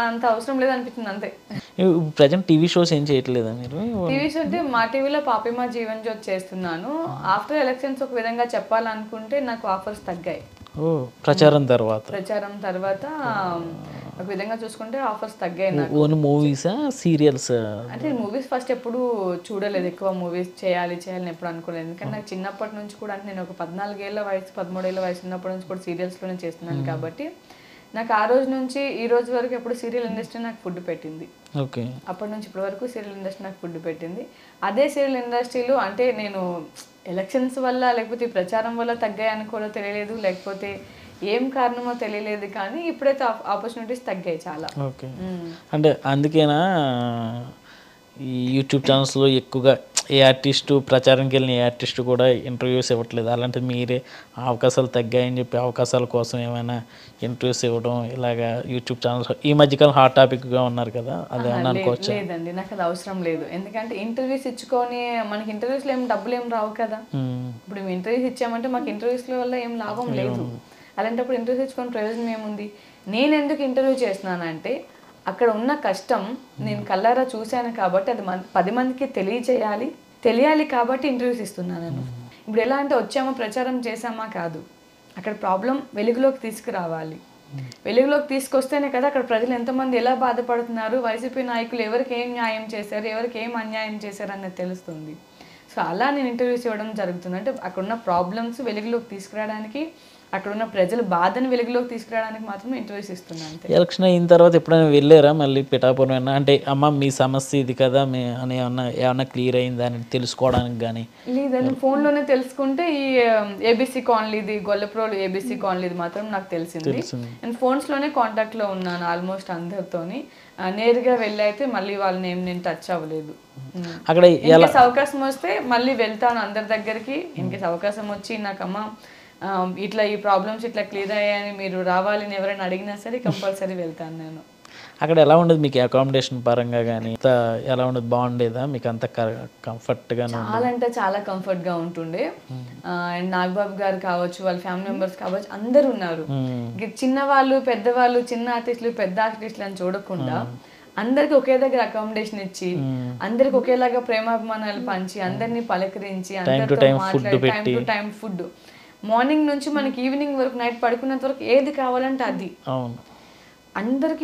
అంత అవసరం లేదనిపించింది అంతే. ప్రెజెంట్ టీవీ షోస్ ఏం చేయట్లేదా మీరు? టీవీ షో అంటే మా టీవీలో పాపిమా జీవన్ జ్యోతి చేస్తున్నాను. ఆఫ్టర్ ఎలక్షన్స్ ఒక విధంగా చెప్పాలనుకుంటే నాకు ఆఫర్స్ తగ్గాయి. ప్రచారం తర్వాత ఒక విధంగా చూసుకుంటే ఆఫర్స్ తగ్గాయి నాకు. ఓన్లీ మూవీసా సీరియల్స్? అంటే మూవీస్ ఫస్ట్ ఎప్పుడు చూడలేదు, ఎక్కువ మూవీస్ చేయాలని ఎప్పుడు అనుకోలేదు. ఎందుకంటే నాకు చిన్నప్పటి నుంచి కూడా, అంటే నేను ఒక 14 ఏళ్ల వయసు 13 ఏళ్ల వయసు ఉన్నప్పటి నుంచి కూడా సీరియల్స్లోనే చేస్తున్నాను కాబట్టి నాకు ఆ రోజు నుంచి ఈ రోజు వరకు ఎప్పుడు సీరియల్ ఇండస్ట్రీ నాకు ఫుడ్ పెట్టింది. ఓకే. అప్పటి నుంచి ఇప్పటి వరకు సీరియల్ ఇండస్ట్రీ నాకు ఫుడ్ పెట్టింది. అదే సీరియల్ ఇండస్ట్రీలో అంటే నేను ఎలక్షన్స్ వల్ల లేకపోతే ప్రచారం వల్ల తగ్గాయని కూడా తెలియలేదు, లేకపోతే ఏం కారణమో తెలియలేదు, కానీ ఇప్పుడైతే ఆపర్చునిటీస్ తగ్గాయి చాలా. ఓకే. అంటే అందుకేనా ఈ యూట్యూబ్ ఛానల్స్లో ఎక్కువగా ఏ ఆర్టిస్టు ప్రచారంకి వెళ్ళిన ఏ ఆర్టిస్టు కూడా ఇంటర్వ్యూస్ ఇవ్వట్లేదు, అలాంటి మీరే అవకాశాలు తగ్గాయని చెప్పి అవకాశాల కోసం ఏమైనా ఇంటర్వ్యూస్ ఇవ్వడం ఇలాగా యూట్యూబ్ ఛానల్స్ ఈ మధ్యకాలం హాట్ టాపిక్గా ఉన్నారు కదా, అదే అనుకోవచ్చు? లేదండి, నాకు అది అవసరం లేదు. ఎందుకంటే ఇంటర్వ్యూస్ ఇచ్చుకొని మనకి ఇంటర్వ్యూస్లో ఏం డబ్బులు ఏం రావు కదా. ఇప్పుడు మేము ఇంటర్వ్యూస్ ఇచ్చామంటే మాకు ఇంటర్వ్యూస్ల వల్ల ఏం లాభం లేదు. అలాంటప్పుడు ఇంటర్వ్యూస్ ఇచ్చుకొని ప్రయోజనం ఏముంది? నేను ఎందుకు ఇంటర్వ్యూ చేస్తున్నానంటే అక్కడ ఉన్న కష్టం నేను కళ్ళారా చూశాను కాబట్టి అది 10 మందికి తెలియాలి కాబట్టి ఇంటర్వ్యూస్ ఇస్తున్నాను నేను. ఇప్పుడు ఎలా అంటే వచ్చామా ప్రచారం చేసామా కాదు, అక్కడ ప్రాబ్లం వెలుగులోకి తీసుకురావాలి. వెలుగులోకి తీసుకొస్తేనే కదా అక్కడ ప్రజలు ఎంతమంది ఎలా బాధపడుతున్నారు, వైసీపీ నాయకులు ఎవరికి ఏం న్యాయం చేశారు, ఎవరికి ఏం అన్యాయం చేశారు అన్నది తెలుస్తుంది. సో అలా నేను ఇంటర్వ్యూస్ ఇవ్వడం జరుగుతుంది. అంటే అక్కడున్న ప్రాబ్లమ్స్ వెలుగులోకి తీసుకురావడానికి, అక్కడున్న ప్రజల బాధను వెలుగులోకి తీసుకురావడానికి మాత్రమే ఇంటర్వ్యూస్ ఇస్తున్నాను. ఎలక్షన్ అయిన తర్వాత ఎప్పుడైనా వెళ్ళారా మళ్ళీ పిఠాపురం? అంటే అమ్మ మీ సమస్య ఇది కదా అని ఏమన్నా క్లియర్ అయిందా అని తెలుసుకోవడానికి కానీ? లేదండి, ఫోన్లోనే తెలుసుకుంటే ఈ ఏబీసీ కాలనీది, గొల్లప్రోలు ఏబీసీ కాలనీది మాత్రం నాకు తెలిసింది. నేను ఫోన్స్లోనే కాంటాక్ట్లో ఉన్నాను ఆల్మోస్ట్ అందరితోని. నేరుగా వెళ్ళి అయితే మళ్ళీ వాళ్ళని ఏం నేను టచ్ అవ్వలేదు. అక్కడ అవకాశం వస్తే మళ్ళీ వెళ్తాను అందరి దగ్గరికి. ఇన్కేస్ అవకాశం వచ్చి నాకమ్మ ఇట్లా ఈ ప్రాబ్లమ్స్ ఇట్లా క్లియర్ అయ్యాయని మీరు రావాలని ఎవరైనా అడిగినా సరే కంపల్సరీ వెళ్తాను నేను. అక్కడ ఎలా ఉండదు మీకు అకామిడేషన్ పరంగా కానీ ఎలా ఉండదు? బాగుండేదా మీకు? అంత కంఫర్ట్గా? చాలా అంటే చాలా కంఫర్ట్గా ఉంటుండే. అండ్ నాగబాబు గారు కావచ్చు, వాళ్ళ ఫ్యామిలీ మెంబర్స్ కావచ్చు, అందరు ఉన్నారు. చిన్నవాళ్ళు పెద్దవాళ్ళు, చిన్న ఆర్టిస్టులు పెద్ద ఆర్టిస్టులు అని చూడకుండా అందరికి ఒకే దగ్గర అకామిడేషన్ ఇచ్చి, అందరికి ఒకేలాగా ప్రేమాభిమానాలు పంచి, అందరినీ పలకరించి, అందరితో మాట్లాడి time to time food, morning నుంచి మనకి ఈవినింగ్ వరకు, నైట్ పడుకున్నంత వరకు ఏది కావాలంటే అది అందరికి